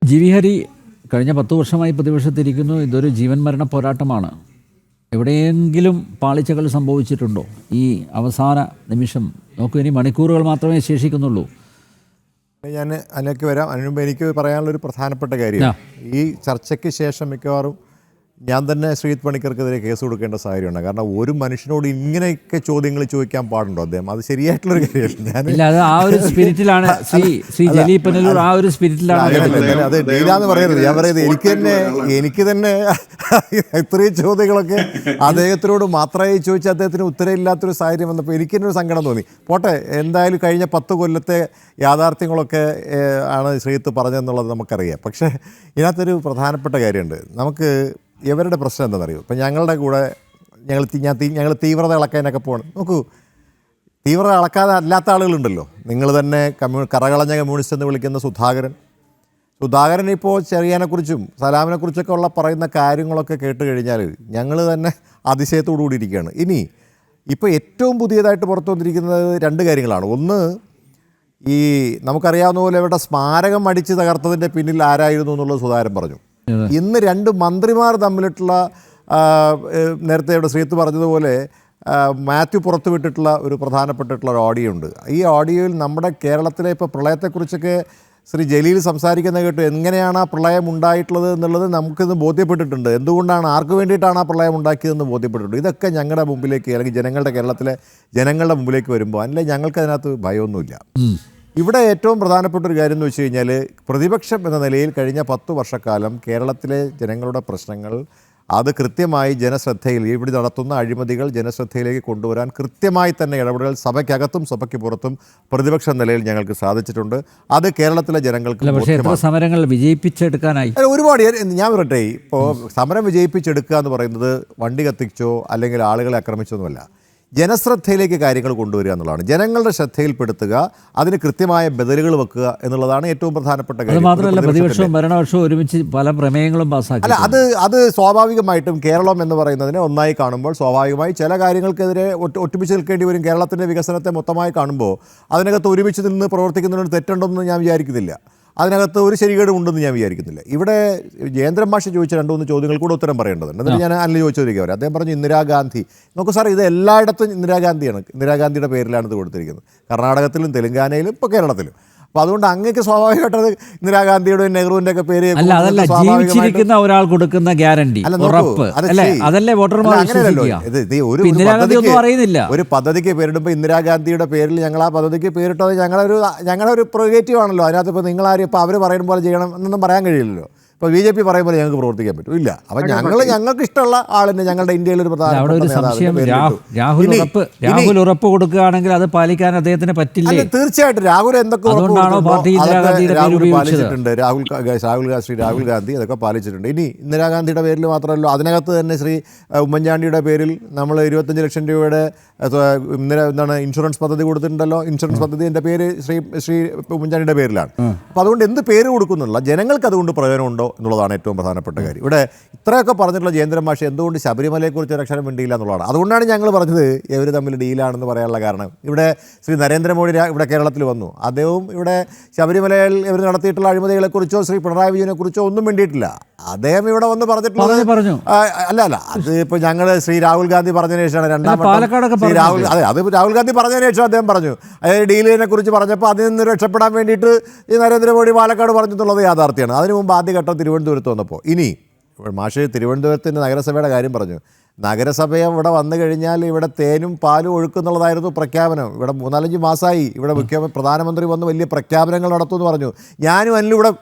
ജി.വി. ഹരി കഴിഞ്ഞ 10 വർഷമായി പ്രതിപക്ഷത്തിരിക്കുന്നു. ഇതൊരു ജീവൻ മരണ പോരാട്ടമാണ്. എവിടെയെങ്കിലും പാളിച്ചകൾ സംഭവിച്ചിട്ടുണ്ടോ? ഈ അവസാന നിമിഷം നോക്കൂ, ഇനി മണിക്കൂറുകൾ മാത്രമേ ശേഷിക്കുന്നുള്ളൂ. ഞാൻ അതിലേക്ക് വരാം. അതിനു മുമ്പ് എനിക്ക് പറയാനുള്ളൊരു പ്രധാനപ്പെട്ട കാര്യം, ഈ ചർച്ചയ്ക്ക് ശേഷം മിക്കവാറും ഞാൻ തന്നെ ശ്രീജിത്ത് പണിക്കർക്കെതിരെ കേസ് കൊടുക്കേണ്ട സാഹചര്യമാണ്. കാരണം ഒരു മനുഷ്യനോട് ഇങ്ങനെയൊക്കെ ചോദ്യങ്ങൾ ചോദിക്കാൻ പാടുണ്ടോ അദ്ദേഹം? അത് ശരിയായിട്ടുള്ളൊരു കാര്യമല്ല. അത് ആ ഒരു സ്പിരിറ്റിലാണ് ശ്രീ ജലീൽ പനല്ലൂർ ആ ഒരു സ്പിരിറ്റിലാണ്. അത് ഡീലാന്ന് പറയരുത്. ഞാൻ പറയുന്നത് എനിക്ക് തന്നെ ഇത്രയും ചോദ്യങ്ങളൊക്കെ അദ്ദേഹത്തിനോട് മാത്രമായി ചോദിച്ച അദ്ദേഹത്തിന് ഉത്തരവില്ലാത്തൊരു സാഹചര്യം വന്നപ്പോൾ എനിക്ക് തന്നെ ഒരു സങ്കടം തോന്നി. പോട്ടെ, എന്തായാലും കഴിഞ്ഞ 10 കൊല്ലത്തെ യാഥാർത്ഥ്യങ്ങളൊക്കെ ആണ് ശ്രീജിത്ത് പറഞ്ഞതെന്നുള്ളത് നമുക്കറിയാം. പക്ഷേ ഇതിനകത്തൊരു പ്രധാനപ്പെട്ട കാര്യമുണ്ട്. നമുക്ക് ഇവരുടെ പ്രശ്നം എന്താണെന്നറിയോ? ഇപ്പം ഞങ്ങളുടെ കൂടെ ഞങ്ങൾ തീവ്രത ഇളക്കാനൊക്കെ പോകണം. നോക്കൂ, തീവ്രത ഇളക്കാതെ അല്ലാത്ത ആളുകളുണ്ടല്ലോ. നിങ്ങൾ തന്നെ കറകളഞ്ഞ കമ്മ്യൂണിസ്റ്റ് എന്ന് വിളിക്കുന്ന സുധാകരൻ ഇപ്പോൾ ചെറിയാനെക്കുറിച്ചും സലാമിനെക്കുറിച്ചൊക്കെ ഉള്ള പറയുന്ന കാര്യങ്ങളൊക്കെ കേട്ട് കഴിഞ്ഞാൽ ഞങ്ങൾ തന്നെ അതിശയത്തോടു കൂടി ഇരിക്കുകയാണ്. ഇനി ഇപ്പോൾ ഏറ്റവും പുതിയതായിട്ട് പുറത്തു വന്നിരിക്കുന്നത് 2 കാര്യങ്ങളാണ്. ഒന്ന്, ഈ നമുക്കറിയാവുന്ന പോലെ ഇവരുടെ സ്മാരകം അടിച്ച് തകർത്തതിൻ്റെ പിന്നിൽ ആരായിരുന്നു എന്നുള്ളത് സുധാകരൻ പറഞ്ഞു. ഇന്ന് 2 മന്ത്രിമാർ തമ്മിലിട്ടുള്ള നേരത്തെ ഇവിടെ ശ്രീത്ത് പറഞ്ഞതുപോലെ മാത്യു പുറത്തുവിട്ടിട്ടുള്ള ഒരു പ്രധാനപ്പെട്ടിട്ടുള്ള ഒരു ഓഡിയോ ഉണ്ട്. ഈ ഓഡിയോയിൽ നമ്മുടെ കേരളത്തിലെ ഇപ്പോൾ പ്രളയത്തെക്കുറിച്ചൊക്കെ ശ്രീ ജലീൽ സംസാരിക്കുന്ന കേട്ടു. എങ്ങനെയാണ് ആ പ്രളയം ഉണ്ടായിട്ടുള്ളത് എന്നുള്ളത് നമുക്കിന്ന് ബോധ്യപ്പെട്ടിട്ടുണ്ട്. എന്തുകൊണ്ടാണ്, ആർക്ക് വേണ്ടിയിട്ടാണ് ആ പ്രളയം ഉണ്ടാക്കിയതെന്ന് ബോധ്യപ്പെട്ടിട്ടുണ്ട്. ഇതൊക്കെ ഞങ്ങളുടെ മുമ്പിലേക്ക്, അല്ലെങ്കിൽ കേരളത്തിലെ ജനങ്ങളുടെ മുമ്പിലേക്ക് വരുമ്പോൾ അല്ലേ ഞങ്ങൾക്ക് അതിനകത്ത് ഭയമൊന്നുമില്ല. ഇവിടെ ഏറ്റവും പ്രധാനപ്പെട്ട ഒരു കാര്യം എന്ന് വെച്ച് കഴിഞ്ഞാൽ, പ്രതിപക്ഷം എന്ന നിലയിൽ കഴിഞ്ഞ 10 വർഷക്കാലം കേരളത്തിലെ ജനങ്ങളുടെ പ്രശ്നങ്ങൾ അത് കൃത്യമായി ജനശ്രദ്ധയിൽ, ഇവിടെ നടത്തുന്ന അഴിമതികൾ ജനശ്രദ്ധയിലേക്ക് കൊണ്ടുവരാൻ കൃത്യമായി തന്നെ ഇടപെടൽ സഭയ്ക്കകത്തും സഭയ്ക്ക് പുറത്തും പ്രതിപക്ഷ നിലയിൽ ഞങ്ങൾക്ക് സാധിച്ചിട്ടുണ്ട്. അത് കേരളത്തിലെ ജനങ്ങൾക്ക് സമരങ്ങൾ വിജയിപ്പിച്ചെടുക്കാനായി ഒരുപാട്. ഞാൻ പറയട്ടെ, ഇപ്പോൾ സമരം വിജയിപ്പിച്ചെടുക്കുക എന്ന് പറയുന്നത് വണ്ടി കത്തിച്ചോ അല്ലെങ്കിൽ ആളുകളെ ആക്രമിച്ചൊന്നുമല്ല. ജനശ്രദ്ധയിലേക്ക് കാര്യങ്ങൾ കൊണ്ടുവരിക എന്നുള്ളതാണ്. ജനങ്ങളുടെ ശ്രദ്ധയിൽപ്പെടുത്തുക, അതിന് കൃത്യമായ ബദലുകൾ വെക്കുക എന്നുള്ളതാണ് ഏറ്റവും പ്രധാനപ്പെട്ട കാര്യം. മാത്രമല്ല, പ്രതിപക്ഷവും ഭരണപക്ഷവും ഒരുമിച്ച് പല പ്രമേയങ്ങളും പാസ്സാക്കി. അല്ല, അത് സ്വാഭാവികമായിട്ടും കേരളം എന്ന് പറയുന്നതിനെ ഒന്നായി കാണുമ്പോൾ സ്വാഭാവികമായി ചില കാര്യങ്ങൾക്കെതിരെ ഒറ്റുമിച്ച് നിൽക്കേണ്ടി വരും. കേരളത്തിൻ്റെ വികസനത്തെ മൊത്തമായി കാണുമ്പോൾ അതിനകത്ത് ഒരുമിച്ച് നിന്ന് പ്രവർത്തിക്കുന്നതിന് തെറ്റുണ്ടെന്ന് ഞാൻ വിചാരിക്കുന്നില്ല. അതിനകത്ത് ഒരു ശരികേടും ഉണ്ടെന്ന് ഞാൻ വിചാരിക്കുന്നില്ല. ഇവിടെ ജയേന്ദ്രൻ മാഷ് ചോദിച്ച 2-3 ചോദ്യങ്ങൾ കൂടെ ഉത്തരം പറയേണ്ടതുണ്ട്. എന്നിട്ട് ഞാൻ അല്ല ചോദിച്ചോദിക്കുക. അദ്ദേഹം പറഞ്ഞു ഇന്ദിരാഗാന്ധി. നോക്കൂ സാർ, ഇത് എല്ലായിടത്തും ഇന്ദിരാഗാന്ധിയാണ്. ഇന്ദിരാഗാന്ധിയുടെ പേരിലാണ് ഇത് കൊടുത്തിരിക്കുന്നത്. കർണാടകത്തിലും തെലങ്കാനയിലും ഇപ്പോൾ കേരളത്തിലും. അപ്പോൾ അതുകൊണ്ട് അങ്ങേക്ക് സ്വാഭാവികമായിട്ട് അത് ഇന്ദിരാഗാന്ധിയുടെ നെഹ്റുവിൻ്റെ ഒക്കെ പേര് ജീവിച്ചിരിക്കുന്ന ഒരാൾ കൊടുക്കുന്ന ഗ്യാരണ്ടി, അതല്ലേ വോട്ടർമാർ ഒരു പദ്ധതിക്ക് പേരിടുമ്പോൾ ഇന്ദിരാഗാന്ധിയുടെ പേരിൽ ഞങ്ങൾ ആ പദ്ധതിക്ക് പേരിട്ടത് ഞങ്ങളുടെ ഒരു പ്രൊഗേറ്റീവ് ആണല്ലോ. അതിനകത്ത് ഇപ്പോൾ നിങ്ങളാരും ഇപ്പോൾ അവർ പറയുന്ന പോലെ ചെയ്യണം എന്നൊന്നും പറയാൻ കഴിയില്ലല്ലോ. ഇപ്പോൾ BJP പറയുമ്പോൾ ഞങ്ങൾക്ക് പ്രവർത്തിക്കാൻ പറ്റും ഇല്ല. അപ്പം ഞങ്ങൾക്ക് ഇഷ്ടമുള്ള ആളിനെ ഞങ്ങളുടെ ഇന്ത്യയിൽ ഒരു രാഹുൽ ഉറപ്പ് കൊടുക്കുകയാണെങ്കിൽ അത് പാലിക്കാൻ അദ്ദേഹത്തിന് പറ്റില്ല. തീർച്ചയായിട്ടും രാഹുൽ എന്തൊക്കെ പാലിച്ചിട്ടുണ്ട്. രാഹുൽ ഗാന്ധി അതൊക്കെ പാലിച്ചിട്ടുണ്ട്. ഇനി ഇന്ദിരാഗാന്ധിയുടെ പേരിൽ മാത്രമല്ല, അതിനകത്ത് തന്നെ ശ്രീ ഉമ്മൻചാണ്ടിയുടെ പേരിൽ നമ്മൾ 25 ലക്ഷം രൂപയുടെ ഇൻഷുറൻസ് പദ്ധതി കൊടുത്തിട്ടുണ്ടല്ലോ. ഇൻഷുറൻസ് പദ്ധതിൻ്റെ പേര് ശ്രീ ഉമ്മൻചാണ്ടിയുടെ പേരിലാണ്. അപ്പോൾ അതുകൊണ്ട് എന്ത് പേര് കൊടുക്കുന്നുള്ള ജനങ്ങൾക്ക് അതുകൊണ്ട് പ്രയോജനമുണ്ടോ എന്നുള്ളതാണ് ഏറ്റവും പ്രധാനപ്പെട്ട കാര്യം. ഇവിടെ ഇത്രയൊക്കെ പറഞ്ഞിട്ടുള്ള ജയേന്ദ്രൻ മാഷ് എന്തുകൊണ്ട് ശബരിമലയെക്കുറിച്ച് ഒരു അക്ഷരം വേണ്ടിയില്ല എന്നുള്ളതാണ്. അതുകൊണ്ടാണ് ഞങ്ങൾ പറഞ്ഞത് ഇവർ തമ്മിൽ ഡീലാണെന്ന് പറയാനുള്ള കാരണം. ഇവിടെ ശ്രീ നരേന്ദ്രമോദി ഇവിടെ കേരളത്തിൽ വന്നു. അദ്ദേഹവും ഇവിടെ ശബരിമലയിൽ ഇവർ നടത്തിയിട്ടുള്ള അഴിമതികളെക്കുറിച്ചോ ശ്രീ പിണറായി വിജയനെക്കുറിച്ചോ ഒന്നും വേണ്ടിയിട്ടില്ല. അദ്ദേഹം ഇവിടെ വന്ന് പറഞ്ഞിട്ടുള്ളത് അല്ല അത് ഇപ്പോൾ ഞങ്ങൾ ശ്രീ രാഹുൽ ഗാന്ധി പറഞ്ഞതിന് ശേഷമാണ് രാഹുൽ ഗാന്ധി പറഞ്ഞതിന് ശേഷം അദ്ദേഹം പറഞ്ഞു. അതായത് ഡീലിനെ കുറിച്ച് പറഞ്ഞപ്പോൾ അതിൽ നിന്ന് രക്ഷപ്പെടാൻ വേണ്ടിയിട്ട് ഈ നരേന്ദ്രമോദി പാലക്കാട് പറഞ്ഞിട്ടുള്ളത് യാഥാർത്ഥ്യമാണ്. അതിനു മുമ്പ് ആദ്യഘട്ടം തിരുവനന്തപുരത്ത് വന്നപ്പോൾ. ഇനി മാഷ് തിരുവനന്തപുരത്തിൻ്റെ നഗരസഭയുടെ കാര്യം പറഞ്ഞു. നഗരസഭയെ ഇവിടെ വന്നു കഴിഞ്ഞാൽ ഇവിടെ തേനും പാലും ഒഴുക്കുന്നുള്ളതായിരുന്നു പ്രഖ്യാപനം. ഇവിടെ 4-5 മാസമായി ഇവിടെ പ്രധാനമന്ത്രി വന്ന് വലിയ പ്രഖ്യാപനങ്ങൾ നടത്തുമെന്ന് പറഞ്ഞു. ഞാനും അല്ലും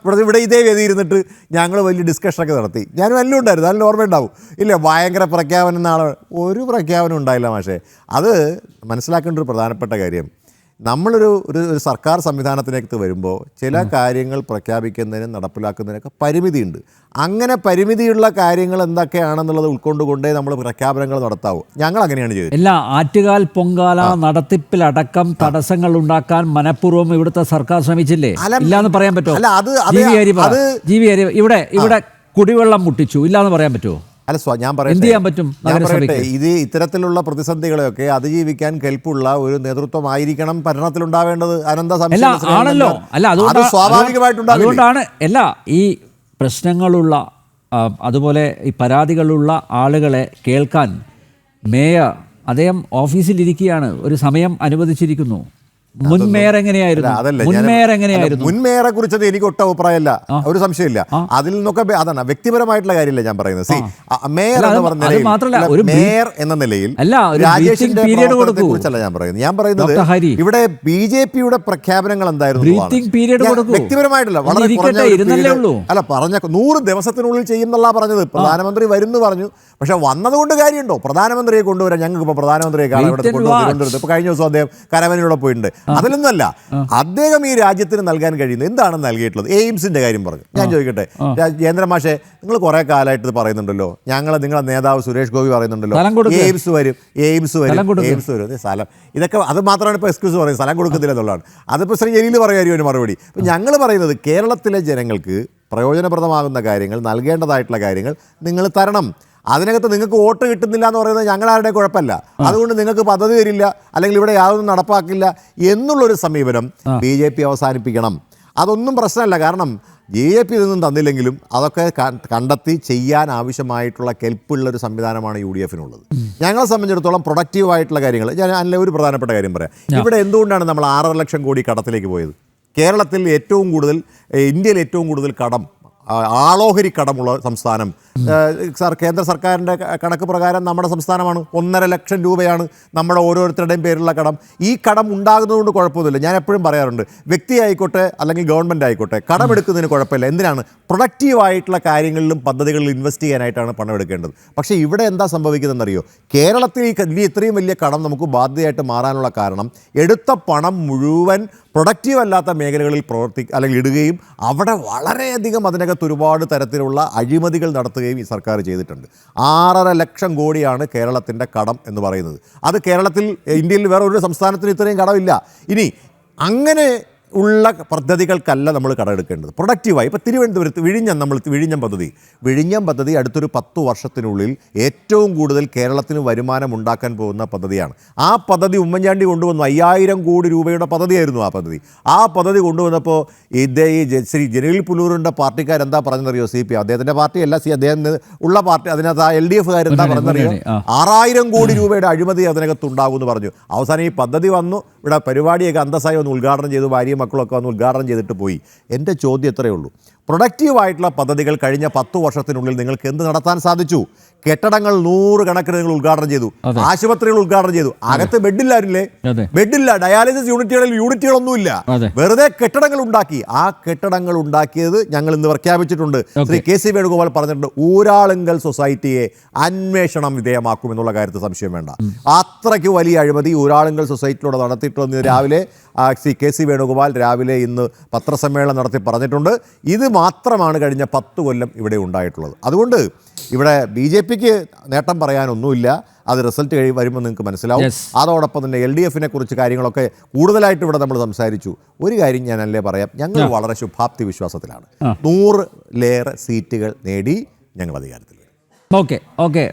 ഇവിടെ ഇതേ വേദി ഇരുന്നിട്ട് ഞങ്ങൾ വലിയ ഡിസ്കഷനൊക്കെ നടത്തി. ഞാനും അല്ലും ഉണ്ടായിരുന്നു. അതിന് ഓർമ്മ ഉണ്ടാവും ഇല്ല? ഭയങ്കര പ്രഖ്യാപനം നാളെ ഒരു പ്രഖ്യാപനം ഉണ്ടായില്ല മാഷേ. അത് മനസ്സിലാക്കേണ്ട ഒരു പ്രധാനപ്പെട്ട കാര്യം, നമ്മളൊരു സർക്കാർ സംവിധാനത്തിലേക്ക് വരുമ്പോൾ ചില കാര്യങ്ങൾ പ്രഖ്യാപിക്കുന്നതിനും നടപ്പിലാക്കുന്നതിനൊക്കെ പരിമിതിയുണ്ട്. അങ്ങനെ പരിമിതിയുള്ള കാര്യങ്ങൾ എന്തൊക്കെയാണെന്നുള്ളത് ഉൾക്കൊണ്ടുകൊണ്ടേ നമ്മൾ പ്രഖ്യാപനങ്ങൾ നടത്താവൂ. ഞങ്ങൾ അങ്ങനെയാണ് ചെയ്തത്. എല്ലാ ആറ്റുകാൽ പൊങ്കാല നടത്തിപ്പിലടക്കം തടസ്സങ്ങൾ ഉണ്ടാക്കാൻ മനഃപൂർവ്വം ഇവിടുത്തെ സർക്കാർ ശ്രമിച്ചില്ലേ? ഇല്ലാന്ന് പറയാൻ പറ്റുമോ? ഇവിടെ കുടിവെള്ളം മുട്ടിച്ചു ഇല്ലാന്ന് പറയാൻ പറ്റുമോ? അല്ല ഞാൻ എന്ത് ചെയ്യാൻ പറ്റും പറയട്ടെ, നഗരസഭയ്ക്ക്? ഇത് ഇത്തരത്തിലുള്ള പ്രതിസന്ധികളെയൊക്കെ അതിജീവിക്കാൻ കെൽപ്പുള്ള ഒരു നേതൃത്വമായിരിക്കണം ഭരണത്തിലുണ്ടാവേണ്ടത്. അനന്ത അല്ല ആണല്ലോ, അല്ല അത് സ്വാഭാവികമായിട്ടുണ്ടാവില്ലേ? അതുകൊണ്ടാണ് എല്ലാ ഈ പ്രശ്നങ്ങളുള്ള അതുപോലെ ഈ പരാതികളുള്ള ആളുകളെ കേൾക്കാൻ മേയർ അദ്ദേഹം ഓഫീസിലിരിക്കുകയാണ്, ഒരു സമയം അനുവദിച്ചിരിക്കുന്നു. മുൻ മേയർ എങ്ങനെയായിരുന്നു? മുൻ മേയർ എങ്ങനെയായിരുന്നു? മുൻ മേയറെ കുറിച്ചത് എനിക്ക് ഒട്ടും അഭിപ്രായമല്ല, ഒരു സംശയമില്ല. അതിൽ നിന്നൊക്കെ അതാണ് വ്യക്തിപരമായിട്ടുള്ള കാര്യമില്ല ഞാൻ പറയുന്നത്. മേയർ എന്ന് പറഞ്ഞ മേയർ എന്ന നിലയിൽ രാജേഷിന്റെ പ്രവർത്തനത്തെ കുറിച്ചല്ല ഞാൻ പറയുന്നത്. ഞാൻ പറയുന്നത് ഇവിടെ BJPയുടെ പ്രഖ്യാപനങ്ങൾ എന്തായിരുന്നു വ്യക്തിപരമായിട്ടല്ല, വളരെ അല്ല പറഞ്ഞ 100 ദിവസത്തിനുള്ളിൽ ചെയ്യുന്നുള്ള പറഞ്ഞത്. പ്രധാനമന്ത്രി വരുന്നു പറഞ്ഞു, പക്ഷെ വന്നതുകൊണ്ട് കാര്യമുണ്ടോ? പ്രധാനമന്ത്രിയെ കൊണ്ടുവരാൻ ഞങ്ങൾക്ക് ഇപ്പോൾ പ്രധാനമന്ത്രിയെ കാണാൻ ഇവിടെ കൊണ്ടുവരുന്നത്. ഇപ്പോൾ കഴിഞ്ഞ ദിവസം അദ്ദേഹം കരമനയിലൂടെ പോയിട്ടുണ്ട്. അതിലൊന്നല്ല, അദ്ദേഹം ഈ രാജ്യത്തിന് നൽകാൻ കഴിയുന്നത് എന്താണ് നൽകിയിട്ടുള്ളത്? എയിംസിന്റെ കാര്യം പറഞ്ഞു. ഞാൻ ചോദിക്കട്ടെ ജയേന്ദ്ര മാഷെ, നിങ്ങൾ കുറെ കാലമായിട്ട് ഇത് പറയുന്നുണ്ടല്ലോ, നിങ്ങളെ നേതാവ് സുരേഷ് ഗോപി പറയുന്നുണ്ടല്ലോ എയിംസ് വരും, എയിംസ് വരും, എയിംസ് വരും. സ്ഥലം ഇതൊക്കെ അത് മാത്രമാണ് ഇപ്പോൾ എക്സ്ക്യൂസ് പറയുന്നത്, സ്ഥലം കൊടുക്കുന്നില്ല എന്നുള്ളതാണ്. അതിപ്പോൾ ശ്രീ ജലീൽ പറയുമായിരിക്കും ഒരു മറുപടി. അപ്പം ഞങ്ങൾ പറയുന്നത് കേരളത്തിലെ ജനങ്ങൾക്ക് പ്രയോജനപ്രദമാകുന്ന കാര്യങ്ങൾ, നൽകേണ്ടതായിട്ടുള്ള കാര്യങ്ങൾ നിങ്ങൾ തരണം. അതിനകത്ത് നിങ്ങൾക്ക് വോട്ട് കിട്ടുന്നില്ല എന്ന് പറയുന്നത് ഞങ്ങളാരുടെ കുഴപ്പമില്ല, അതുകൊണ്ട് നിങ്ങൾക്ക് പദ്ധതി തരില്ല അല്ലെങ്കിൽ ഇവിടെ യാതൊന്നും നടപ്പാക്കില്ല എന്നുള്ളൊരു സമീപനം BJP അവസാനിപ്പിക്കണം. അതൊന്നും പ്രശ്നമല്ല, കാരണം BJP ഇതൊന്നും തന്നില്ലെങ്കിലും അതൊക്കെ കണ്ടെത്തി ചെയ്യാൻ ആവശ്യമായിട്ടുള്ള കെൽപ്പുള്ളൊരു സംവിധാനമാണ് UDFനുള്ളത്. ഞങ്ങളെ സംബന്ധിച്ചിടത്തോളം പ്രൊഡക്റ്റീവായിട്ടുള്ള കാര്യങ്ങൾ ഞാൻ അതിലെ ഒരു പ്രധാനപ്പെട്ട കാര്യം പറയാം. ഇവിടെ എന്തുകൊണ്ടാണ് നമ്മൾ 6.5 ലക്ഷം കോടി കടത്തിലേക്ക് പോയത്? കേരളത്തിൽ ഏറ്റവും കൂടുതൽ, ഇന്ത്യയിൽ ഏറ്റവും കൂടുതൽ കടം, ആളോഹരി കടമുള്ള സംസ്ഥാനം കേന്ദ്ര സർക്കാരിൻ്റെ കണക്ക് പ്രകാരം നമ്മുടെ സംസ്ഥാനമാണ്. 1.5 ലക്ഷം രൂപയാണ് നമ്മുടെ ഓരോരുത്തരുടെയും പേരിലുള്ള കടം. ഈ കടം ഉണ്ടാകുന്നതുകൊണ്ട് കുഴപ്പമൊന്നുമില്ല. ഞാൻ എപ്പോഴും പറയാറുണ്ട്, വ്യക്തി ആയിക്കോട്ടെ അല്ലെങ്കിൽ ഗവൺമെൻറ് ആയിക്കോട്ടെ, കടമെടുക്കുന്നതിന് കുഴപ്പമില്ല. എന്തിനാണ്? പ്രൊഡക്റ്റീവായിട്ടുള്ള കാര്യങ്ങളിലും പദ്ധതികളിൽ ഇൻവെസ്റ്റ് ചെയ്യാനായിട്ടാണ് പണം എടുക്കേണ്ടത്. പക്ഷേ ഇവിടെ എന്താ സംഭവിക്കുന്നതെന്നറിയോ? കേരളത്തിൽ ഇത്രയും വലിയ കടം നമുക്ക് ബാധ്യതയായിട്ട് മാറാനുള്ള കാരണം എടുത്ത പണം മുഴുവൻ പ്രൊഡക്റ്റീവ് അല്ലാത്ത മേഖലകളിൽ അല്ലെങ്കിൽ ഇടുകയും അവിടെ വളരെയധികം അതിനകത്ത് ഒരുപാട് തരത്തിലുള്ള അഴിമതികൾ നടത്തുകയും ഈ സർക്കാർ ചെയ്തിട്ടുണ്ട്. 6.5 ലക്ഷം കോടിയാണ് കേരളത്തിൻ്റെ കടം എന്ന് പറയുന്നത്. അത് കേരളത്തിൽ, ഇന്ത്യയിൽ വേറെ ഒരു സംസ്ഥാനത്തിന് ഇത്രയും കടമില്ല. ഇനി അങ്ങനെ ഉള്ള പദ്ധതികൾക്കല്ല നമ്മൾ കടമെടുക്കേണ്ടത്, പ്രൊഡക്റ്റീവായി. ഇപ്പോൾ തിരുവനന്തപുരത്ത് വിഴിഞ്ഞം പദ്ധതി അടുത്തൊരു 10 വർഷത്തിനുള്ളിൽ ഏറ്റവും കൂടുതൽ കേരളത്തിന് വരുമാനം ഉണ്ടാക്കാൻ പോകുന്ന പദ്ധതിയാണ്. ആ പദ്ധതി ഉമ്മൻചാണ്ടി കൊണ്ടുവന്നു. 5000 കോടി രൂപയുടെ പദ്ധതിയായിരുന്നു ആ പദ്ധതി. ആ പദ്ധതി കൊണ്ടുവന്നപ്പോൾ ഈ ശ്രീ ജലീൽ പുല്ലൂരിൻ്റെ പാർട്ടിക്കാരെന്താ പറഞ്ഞറിയോ? CPM, അദ്ദേഹത്തിൻ്റെ പാർട്ടിയല്ല, അദ്ദേഹം ഉള്ള പാർട്ടി, അതിനകത്ത് LDFകാരെന്താ പറഞ്ഞറിയോ? 6000 കോടി രൂപയുടെ അഴിമതി അതിനകത്ത് ഉണ്ടാകുമെന്ന് പറഞ്ഞു. അവസാനം ഈ പദ്ധതി വന്നു, ഇവിടെ പരിപാടിയൊക്കെ അന്തസ്സായി ഒന്ന് ഉദ്ഘാടനം ചെയ്തു, ഭാര്യയും മക്കളൊക്കെ വന്ന് ഉദ്ഘാടനം ചെയ്തിട്ട് പോയി. എൻ്റെ ചോദ്യം എത്രയേ ഉള്ളൂ, പ്രൊഡക്റ്റീവായിട്ടുള്ള പദ്ധതികൾ കഴിഞ്ഞ 10 വർഷത്തിനുള്ളിൽ നിങ്ങൾക്ക് എന്ത് നടത്താൻ സാധിച്ചു? കെട്ടിടങ്ങൾ 100 കണക്കിന് നിങ്ങൾ ഉദ്ഘാടനം ചെയ്തു, ആശുപത്രികൾ ഉദ്ഘാടനം ചെയ്തു, അകത്ത് ബെഡില്ലായിരുന്നില്ലേ? ബെഡില്ല, ഡയാലിസിസ് യൂണിറ്റുകളൊന്നുമില്ല, വെറുതെ കെട്ടിടങ്ങൾ ഉണ്ടാക്കി. ആ കെട്ടിടങ്ങൾ ഉണ്ടാക്കിയത് ഞങ്ങൾ ഇന്ന് പ്രഖ്യാപിച്ചിട്ടുണ്ട്. ശ്രീ KC വേണുഗോപാൽ പറഞ്ഞിട്ടുണ്ട്, ഊരാളുങ്കൽ സൊസൈറ്റിയെ അന്വേഷണം വിധേയമാക്കുമെന്നുള്ള കാര്യത്തിൽ സംശയം വേണ്ട. അത്രയ്ക്ക് വലിയ അഴിമതി ഊരാളുങ്കൽ സൊസൈറ്റിയിലൂടെ നടത്തിയിട്ടുണ്ടെന്ന് രാവിലെ ശ്രീ KC വേണുഗോപാൽ ഇന്ന് പത്രസമ്മേളനം നടത്തി പറഞ്ഞിട്ടുണ്ട്. ഇത് മാത്രമാണ് കഴിഞ്ഞ 10 കൊല്ലം ഇവിടെ ഉണ്ടായിട്ടുള്ളത്. അതുകൊണ്ട് ഇവിടെ BJPക്ക് നേട്ടം പറയാനൊന്നുമില്ല. അത് റിസൾട്ട് വരുമ്പോൾ നിങ്ങൾക്ക് മനസ്സിലാവും. അതോടൊപ്പം തന്നെ LDFനെ കുറിച്ച് കാര്യങ്ങളൊക്കെ കൂടുതലായിട്ട് ഇവിടെ നമ്മൾ സംസാരിച്ചു. ഒരു കാര്യം ഞാൻ അല്ലേ പറയാം, ഞങ്ങൾ വളരെ ശുഭാപ്തി വിശ്വാസത്തിലാണ്. 100ലേറെ സീറ്റുകൾ നേടി ഞങ്ങൾ അധികാരത്തിൽ വരും. ഓക്കെ